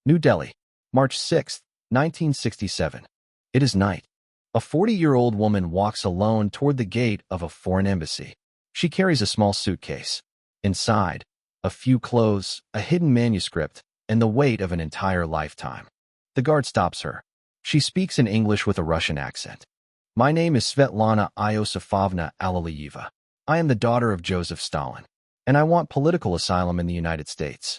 New Delhi, March 6, 1967. It is night. A 40-year-old woman walks alone toward the gate of a foreign embassy. She carries a small suitcase. Inside, a few clothes, a hidden manuscript, and the weight of an entire lifetime. The guard stops her. She speaks in English with a Russian accent. My name is Svetlana Iosifovna Alalieva. I am the daughter of Joseph Stalin, and I want political asylum in the United States.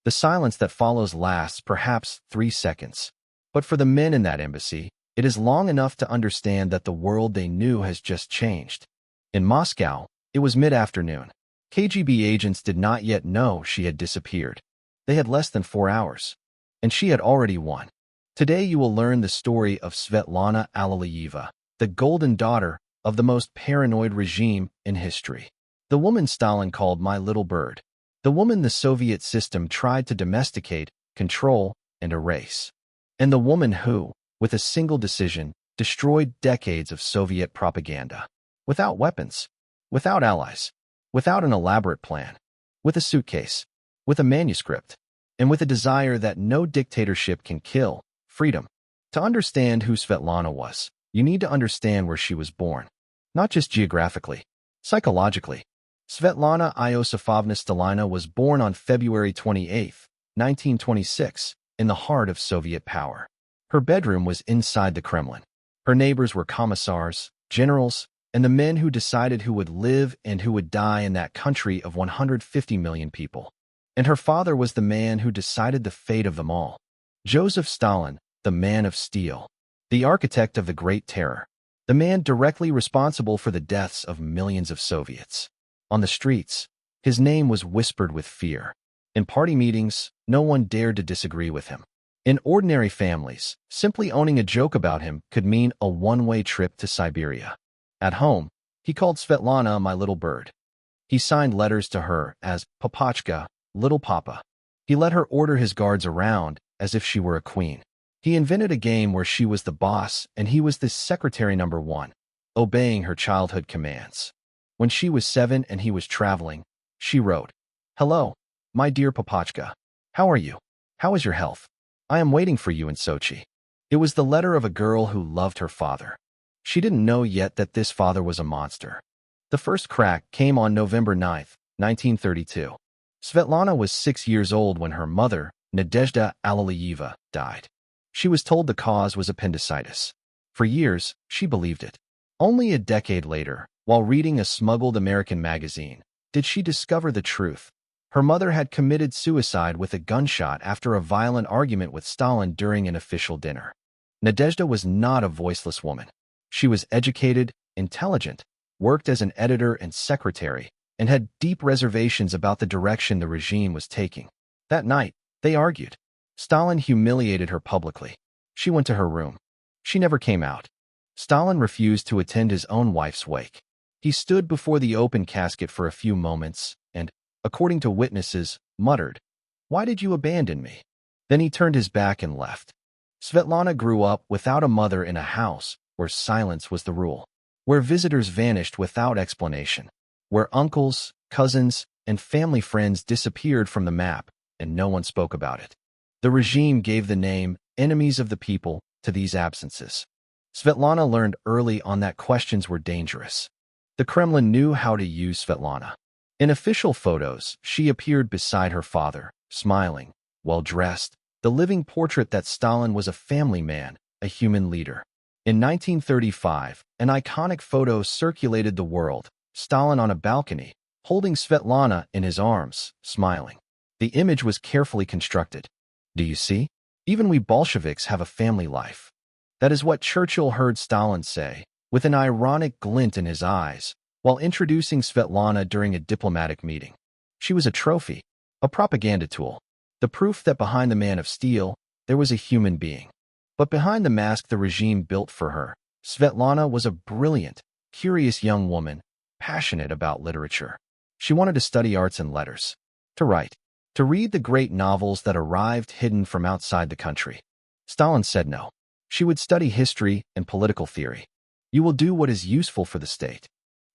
The silence that follows lasts perhaps 3 seconds. But for the men in that embassy, it is long enough to understand that the world they knew has just changed. In Moscow, it was mid-afternoon. KGB agents did not yet know she had disappeared. They had less than 4 hours, and she had already won. Today you will learn the story of Svetlana Alalieva, the golden daughter of the most paranoid regime in history. The woman Stalin called my little bird. The woman the Soviet system tried to domesticate, control, and erase. And the woman who, with a single decision, destroyed decades of Soviet propaganda. Without weapons, without allies, without an elaborate plan, with a suitcase, with a manuscript, and with a desire that no dictatorship can kill, freedom. To understand who Svetlana was, you need to understand where she was born. Not just geographically, psychologically. Svetlana Iosifovna Stalina was born on February 28, 1926, in the heart of Soviet power. Her bedroom was inside the Kremlin. Her neighbors were commissars, generals, and the men who decided who would live and who would die in that country of 150 million people. And her father was the man who decided the fate of them all. Joseph Stalin, the man of steel, the architect of the Great Terror, the man directly responsible for the deaths of millions of Soviets. On the streets, his name was whispered with fear. In party meetings, no one dared to disagree with him. In ordinary families, simply owning a joke about him could mean a one-way trip to Siberia. At home, he called Svetlana my little bird. He signed letters to her as Papachka, little papa. He let her order his guards around as if she were a queen. He invented a game where she was the boss and he was the secretary number 1, obeying her childhood commands. When she was 7 and he was traveling, she wrote, "Hello, my dear Papachka. How are you? How is your health? I am waiting for you in Sochi." It was the letter of a girl who loved her father. She didn't know yet that this father was a monster. The first crack came on November 9, 1932. Svetlana was 6 years old when her mother, Nadezhda Alalieva, died. She was told the cause was appendicitis. For years, she believed it. Only a decade later, while reading a smuggled American magazine, did she discover the truth. Her mother had committed suicide with a gunshot after a violent argument with Stalin during an official dinner. Nadezhda was not a voiceless woman. She was educated, intelligent, worked as an editor and secretary, and had deep reservations about the direction the regime was taking. That night, they argued. Stalin humiliated her publicly. She went to her room. She never came out. Stalin refused to attend his own wife's wake. He stood before the open casket for a few moments and, according to witnesses, muttered, "Why did you abandon me?" Then he turned his back and left. Svetlana grew up without a mother in a house where silence was the rule, where visitors vanished without explanation, where uncles, cousins, and family friends disappeared from the map and no one spoke about it. The regime gave the name enemies of the people to these absences. Svetlana learned early on that questions were dangerous. The Kremlin knew how to use Svetlana. In official photos, she appeared beside her father, smiling, well-dressed, the living portrait that Stalin was a family man, a human leader. In 1935, an iconic photo circulated the world, Stalin on a balcony, holding Svetlana in his arms, smiling. The image was carefully constructed. Do you see? Even we Bolsheviks have a family life. That is what Churchill heard Stalin say, with an ironic glint in his eyes, while introducing Svetlana during a diplomatic meeting. She was a trophy, a propaganda tool, the proof that behind the man of steel, there was a human being. But behind the mask the regime built for her, Svetlana was a brilliant, curious young woman, passionate about literature. She wanted to study arts and letters, to write, to read the great novels that arrived hidden from outside the country. Stalin said no. She would study history and political theory. You will do what is useful for the state.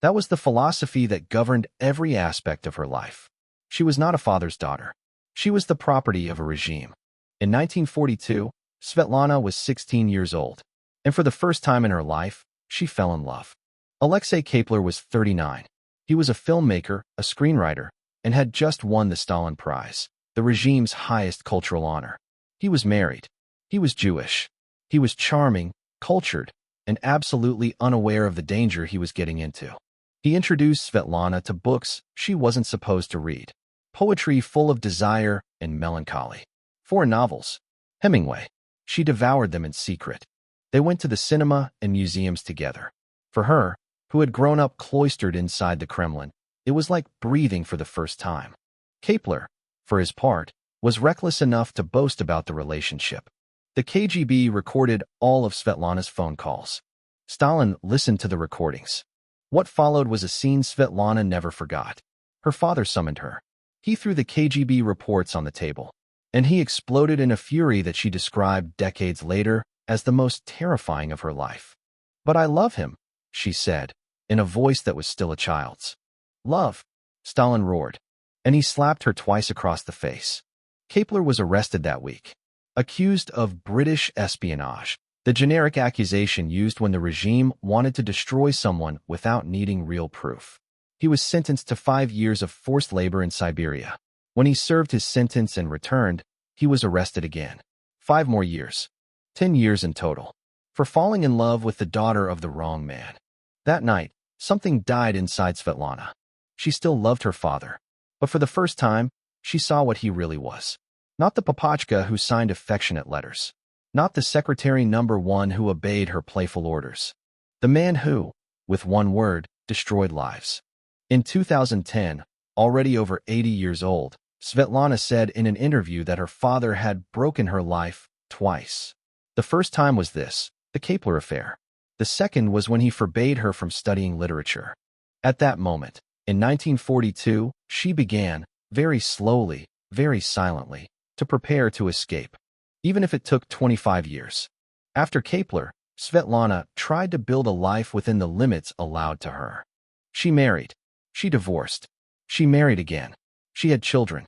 That was the philosophy that governed every aspect of her life. She was not a father's daughter. She was the property of a regime. In 1942, Svetlana was 16 years old, and for the first time in her life, she fell in love. Alexei Kapler was 39. He was a filmmaker, a screenwriter, and had just won the Stalin Prize, the regime's highest cultural honor. He was married. He was Jewish. He was charming, cultured, and absolutely unaware of the danger he was getting into. He introduced Svetlana to books she wasn't supposed to read, poetry full of desire and melancholy. Foreign novels. Hemingway. She devoured them in secret. They went to the cinema and museums together. For her, who had grown up cloistered inside the Kremlin, it was like breathing for the first time. Kapler, for his part, was reckless enough to boast about the relationship. The KGB recorded all of Svetlana's phone calls. Stalin listened to the recordings. What followed was a scene Svetlana never forgot. Her father summoned her. He threw the KGB reports on the table, and he exploded in a fury that she described decades later as the most terrifying of her life. "But I love him," she said, in a voice that was still a child's. "Love," Stalin roared, and he slapped her twice across the face. Kapler was arrested that week, accused of British espionage, the generic accusation used when the regime wanted to destroy someone without needing real proof. He was sentenced to 5 years of forced labor in Siberia. When he served his sentence and returned, he was arrested again. 5 more years. 10 years in total. For falling in love with the daughter of the wrong man. That night, something died inside Svetlana. She still loved her father. But for the first time, she saw what he really was. Not the papachka who signed affectionate letters. Not the secretary number 1 who obeyed her playful orders. The man who, with one word, destroyed lives. In 2010, already over 80 years old, Svetlana said in an interview that her father had broken her life twice. The first time was this, the Kapler affair. The second was when he forbade her from studying literature. At that moment, in 1942, she began, very slowly, very silently, to prepare to escape, even if it took 25 years. After Kapler, Svetlana tried to build a life within the limits allowed to her. She married. She divorced. She married again. She had children.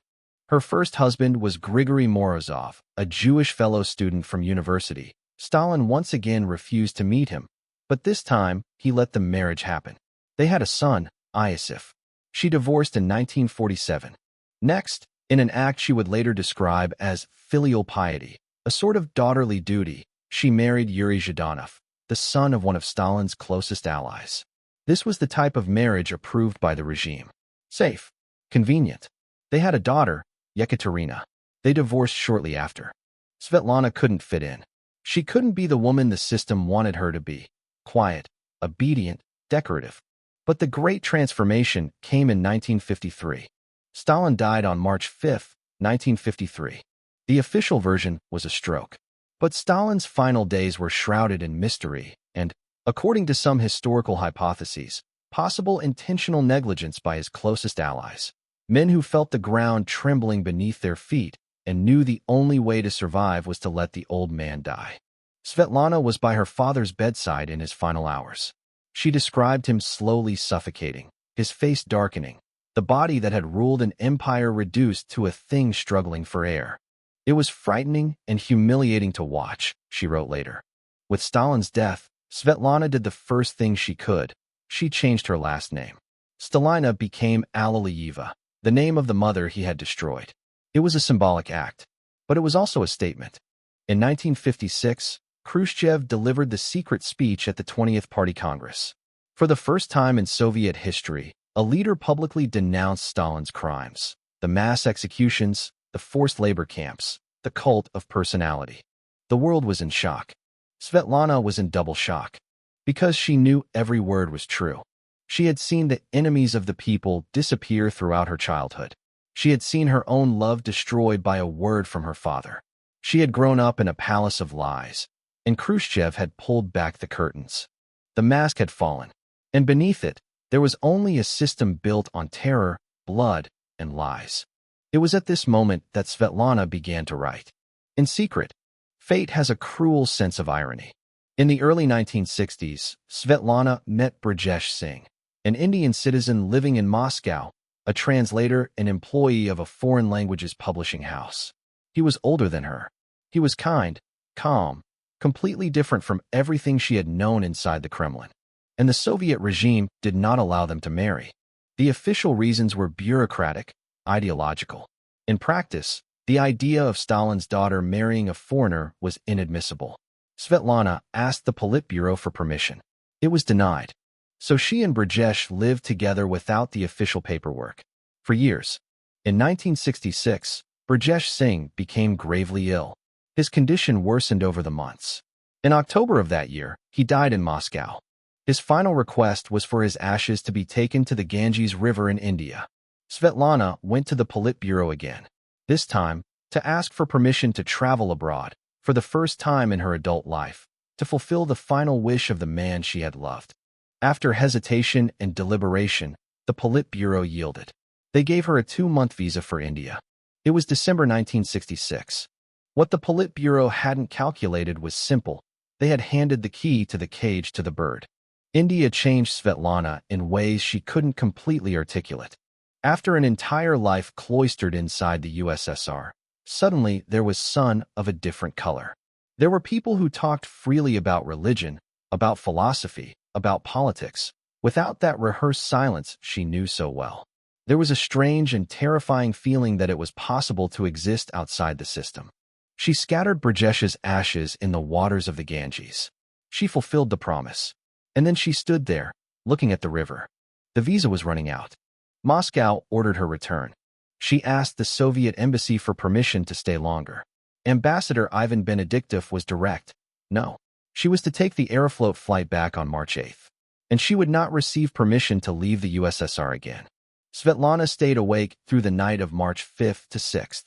Her first husband was Grigory Morozov, a Jewish fellow student from university. Stalin once again refused to meet him, but this time he let the marriage happen. They had a son, Iosif. She divorced in 1947. Next, in an act she would later describe as filial piety, a sort of daughterly duty, she married Yuri Zhdanov, the son of one of Stalin's closest allies. This was the type of marriage approved by the regime. Safe. Convenient. They had a daughter, Yekaterina. They divorced shortly after. Svetlana couldn't fit in. She couldn't be the woman the system wanted her to be. Quiet, obedient, decorative. But the great transformation came in 1953. Stalin died on March 5, 1953. The official version was a stroke. But Stalin's final days were shrouded in mystery and, according to some historical hypotheses, possible intentional negligence by his closest allies. Men who felt the ground trembling beneath their feet and knew the only way to survive was to let the old man die. Svetlana was by her father's bedside in his final hours. She described him slowly suffocating, his face darkening, the body that had ruled an empire reduced to a thing struggling for air. It was frightening and humiliating to watch, she wrote later. With Stalin's death, Svetlana did the first thing she could. She changed her last name. Stalina became Alalieva, the name of the mother he had destroyed. It was a symbolic act, but it was also a statement. In 1956, Khrushchev delivered the secret speech at the 20th Party Congress. For the first time in Soviet history, a leader publicly denounced Stalin's crimes, the mass executions, the forced labor camps, the cult of personality. The world was in shock. Svetlana was in double shock, because she knew every word was true. She had seen the enemies of the people disappear throughout her childhood. She had seen her own love destroyed by a word from her father. She had grown up in a palace of lies, and Khrushchev had pulled back the curtains. The mask had fallen, and beneath it, there was only a system built on terror, blood, and lies. It was at this moment that Svetlana began to write. In secret, fate has a cruel sense of irony. In the early 1960s, Svetlana met Brajesh Singh, an Indian citizen living in Moscow, a translator and employee of a foreign languages publishing house. He was older than her, He was kind, calm, completely different from everything she had known inside the Kremlin. And the Soviet regime did not allow them to marry. The official reasons were bureaucratic, ideological. In practice, the idea of Stalin's daughter marrying a foreigner was inadmissible. Svetlana asked the Politburo for permission. It was denied. So she and Brzezinski lived together without the official paperwork. For years. In 1966, Brzezinski became gravely ill. His condition worsened over the months. In October of that year, he died in Moscow. His final request was for his ashes to be taken to the Ganges River in India. Svetlana went to the Politburo again, this time to ask for permission to travel abroad, for the first time in her adult life, to fulfill the final wish of the man she had loved. After hesitation and deliberation, the Politburo yielded. They gave her a 2-month visa for India. It was December 1966. What the Politburo hadn't calculated was simple. They had handed the key to the cage to the bird. India changed Svetlana in ways she couldn't completely articulate. After an entire life cloistered inside the USSR, suddenly there was sun of a different color. There were people who talked freely about religion, about philosophy, about politics, without that rehearsed silence she knew so well. There was a strange and terrifying feeling that it was possible to exist outside the system. She scattered Brzezinski's ashes in the waters of the Ganges. She fulfilled the promise. And then she stood there, looking at the river. The visa was running out. Moscow ordered her return. She asked the Soviet embassy for permission to stay longer. Ambassador Ivan Benedictov was direct. No. She was to take the Aeroflot flight back on March 8th. And she would not receive permission to leave the USSR again. Svetlana stayed awake through the night of March 5th to 6th.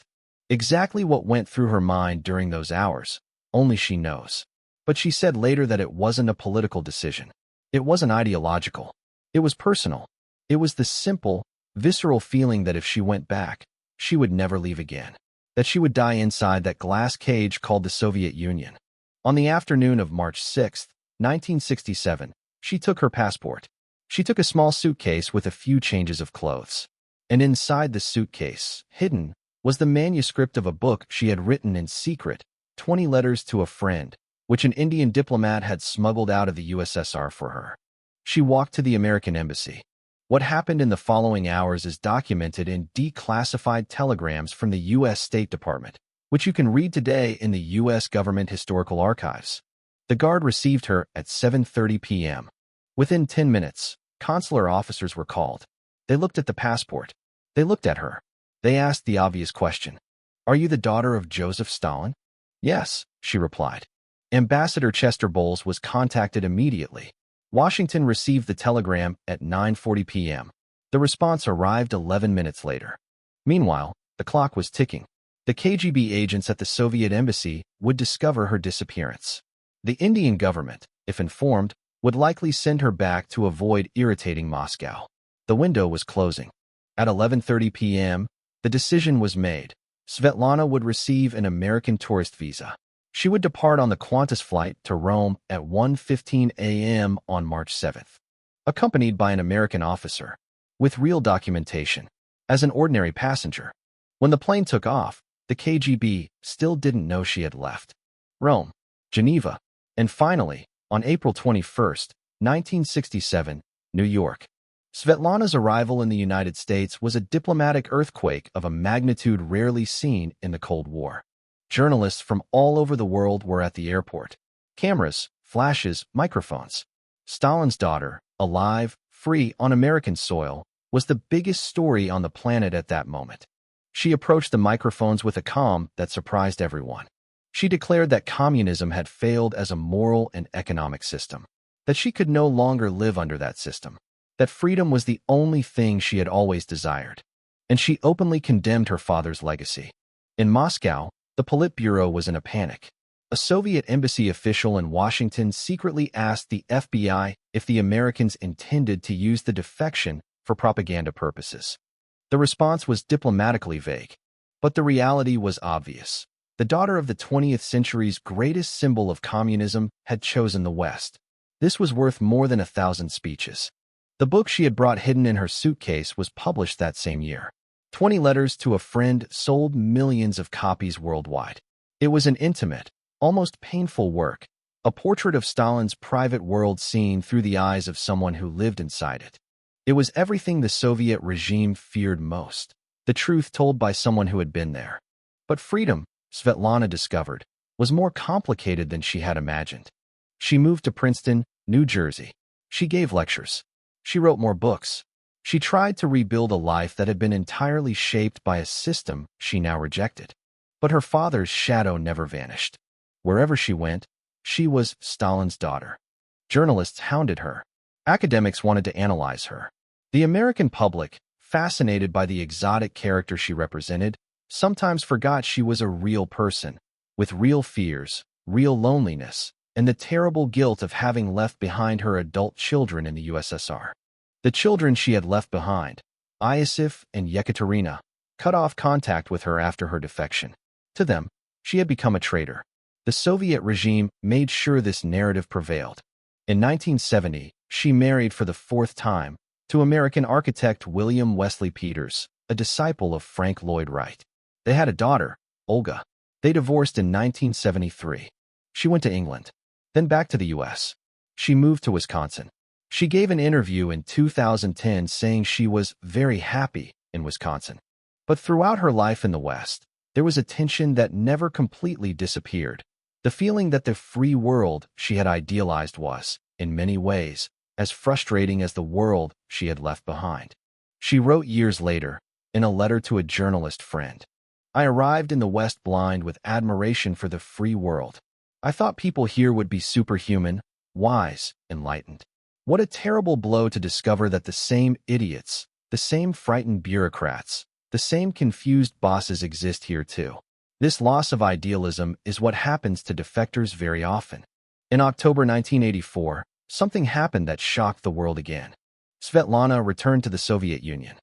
Exactly what went through her mind during those hours, only she knows. But she said later that it wasn't a political decision. It wasn't ideological. It was personal. It was the simple, visceral feeling that if she went back, she would never leave again. That she would die inside that glass cage called the Soviet Union. On the afternoon of March 6, 1967, she took her passport. She took a small suitcase with a few changes of clothes. And inside the suitcase, hidden, was the manuscript of a book she had written in secret, 20 letters to a friend, which an Indian diplomat had smuggled out of the USSR for her. She walked to the American embassy. What happened in the following hours is documented in declassified telegrams from the U.S. State Department, which you can read today in the U.S. Government Historical Archives. The guard received her at 7:30 p.m. Within 10 minutes, consular officers were called. They looked at the passport. They looked at her. They asked the obvious question. "Are you the daughter of Joseph Stalin?" "Yes," she replied. Ambassador Chester Bowles was contacted immediately. Washington received the telegram at 9:40 p.m. The response arrived 11 minutes later. Meanwhile, the clock was ticking. The KGB agents at the Soviet embassy would discover her disappearance. The Indian government, if informed, would likely send her back to avoid irritating Moscow. The window was closing. At 11:30 p.m., the decision was made. Svetlana would receive an American tourist visa. She would depart on the Qantas flight to Rome at 1:15 a.m. on March 7th, accompanied by an American officer, with real documentation, as an ordinary passenger. When the plane took off, the KGB still didn't know she had left. Rome, Geneva, and finally, on April 21st, 1967, New York. Svetlana's arrival in the United States was a diplomatic earthquake of a magnitude rarely seen in the Cold War. Journalists from all over the world were at the airport. Cameras, flashes, microphones. Stalin's daughter, alive, free on American soil, was the biggest story on the planet at that moment. She approached the microphones with a calm that surprised everyone. She declared that communism had failed as a moral and economic system, that she could no longer live under that system, that freedom was the only thing she had always desired. And she openly condemned her father's legacy. In Moscow, the Politburo was in a panic. A Soviet embassy official in Washington secretly asked the FBI if the Americans intended to use the defection for propaganda purposes. The response was diplomatically vague, but the reality was obvious. The daughter of the 20th century's greatest symbol of communism had chosen the West. This was worth more than 1,000 speeches. The book she had brought hidden in her suitcase was published that same year. 20 Letters to a Friend sold millions of copies worldwide. It was an intimate, almost painful work, a portrait of Stalin's private world seen through the eyes of someone who lived inside it. It was everything the Soviet regime feared most, the truth told by someone who had been there. But freedom, Svetlana discovered, was more complicated than she had imagined. She moved to Princeton, New Jersey. She gave lectures. She wrote more books. She tried to rebuild a life that had been entirely shaped by a system she now rejected. But her father's shadow never vanished. Wherever she went, she was Stalin's daughter. Journalists hounded her. Academics wanted to analyze her. The American public, fascinated by the exotic character she represented, sometimes forgot she was a real person, with real fears, real loneliness, and the terrible guilt of having left behind her adult children in the USSR. The children she had left behind, Iosif and Yekaterina, cut off contact with her after her defection. To them, she had become a traitor. The Soviet regime made sure this narrative prevailed. In 1970, she married for the fourth time to American architect William Wesley Peters, a disciple of Frank Lloyd Wright. They had a daughter, Olga. They divorced in 1973. She went to England, then back to the U.S. She moved to Wisconsin. She gave an interview in 2010 saying she was very happy in Wisconsin. But throughout her life in the West, there was a tension that never completely disappeared. The feeling that the free world she had idealized was, in many ways, as frustrating as the world she had left behind. She wrote years later, in a letter to a journalist friend, "I arrived in the West blind with admiration for the free world. I thought people here would be superhuman, wise, enlightened. What a terrible blow to discover that the same idiots, the same frightened bureaucrats, the same confused bosses exist here too." This loss of idealism is what happens to defectors very often. In October 1984, something happened that shocked the world again. Svetlana returned to the Soviet Union.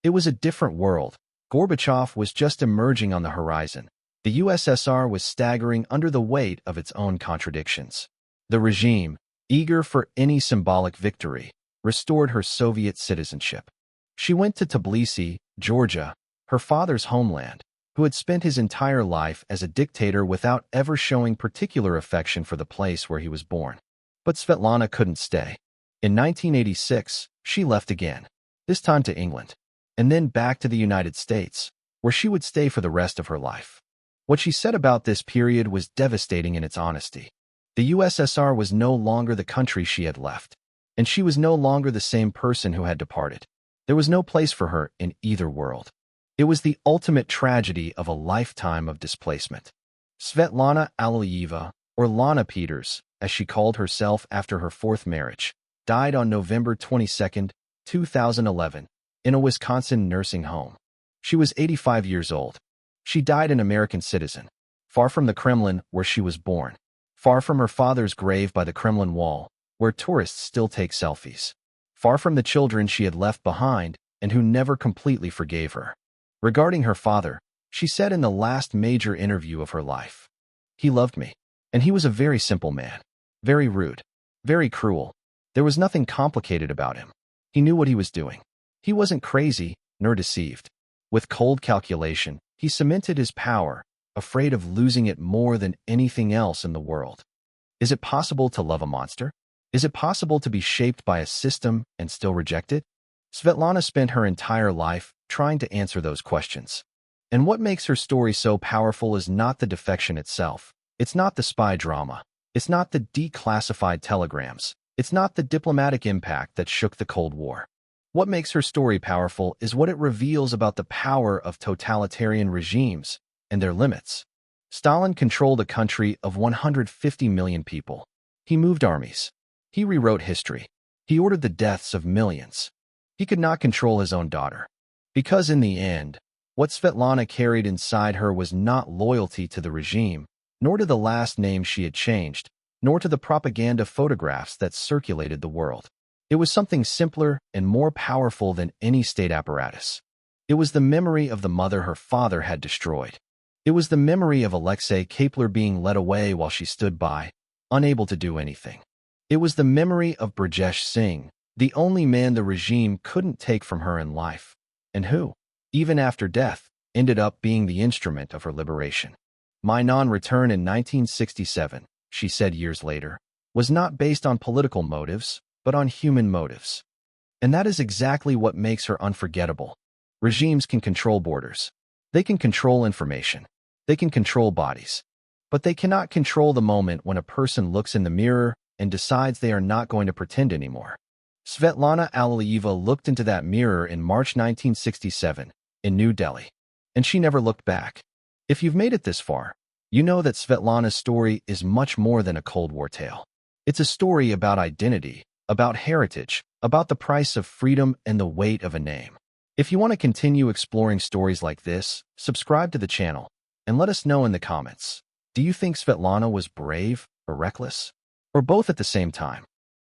It was a different world. Gorbachev was just emerging on the horizon. The USSR was staggering under the weight of its own contradictions. The regime, eager for any symbolic victory, restored her Soviet citizenship. She went to Tbilisi, Georgia, her father's homeland, who had spent his entire life as a dictator without ever showing particular affection for the place where he was born. But Svetlana couldn't stay. In 1986, she left again, this time to England, and then back to the United States, where she would stay for the rest of her life. What she said about this period was devastating in its honesty. The USSR was no longer the country she had left, and she was no longer the same person who had departed. There was no place for her in either world. It was the ultimate tragedy of a lifetime of displacement. Svetlana Aliyeva, or Lana Peters, as she called herself after her fourth marriage, died on November 22, 2011, in a Wisconsin nursing home. She was 85 years old. She died an American citizen, far from the Kremlin where she was born, far from her father's grave by the Kremlin wall, where tourists still take selfies, far from the children she had left behind and who never completely forgave her. Regarding her father, she said in the last major interview of her life, "He loved me, and he was a very simple man, very rude, very cruel. There was nothing complicated about him. He knew what he was doing. He wasn't crazy, nor deceived. With cold calculation, he cemented his power, afraid of losing it more than anything else in the world." Is it possible to love a monster? Is it possible to be shaped by a system and still reject it? Svetlana spent her entire life trying to answer those questions. And what makes her story so powerful is not the defection itself. It's not the spy drama. It's not the declassified telegrams. It's not the diplomatic impact that shook the Cold War. What makes her story powerful is what it reveals about the power of totalitarian regimes and their limits. Stalin controlled a country of 150 million people. He moved armies. He rewrote history. He ordered the deaths of millions. He could not control his own daughter. Because in the end, what Svetlana carried inside her was not loyalty to the regime, nor to the last name she had changed, nor to the propaganda photographs that circulated the world. It was something simpler and more powerful than any state apparatus. It was the memory of the mother her father had destroyed. It was the memory of Alexei Kapler being led away while she stood by, unable to do anything. It was the memory of Brajesh Singh, the only man the regime couldn't take from her in life, and who, even after death, ended up being the instrument of her liberation. My non-return in 1967, she said years later, was not based on political motives, but on human motives. And that is exactly what makes her unforgettable. Regimes can control borders. They can control information. They can control bodies. But they cannot control the moment when a person looks in the mirror and decides they are not going to pretend anymore. Svetlana Aliyeva looked into that mirror in March 1967 in New Delhi, and she never looked back. If you've made it this far, you know that Svetlana's story is much more than a Cold War tale. It's a story about identity, about heritage, about the price of freedom and the weight of a name. If you want to continue exploring stories like this, subscribe to the channel and let us know in the comments. Do you think Svetlana was brave or reckless? Or both at the same time?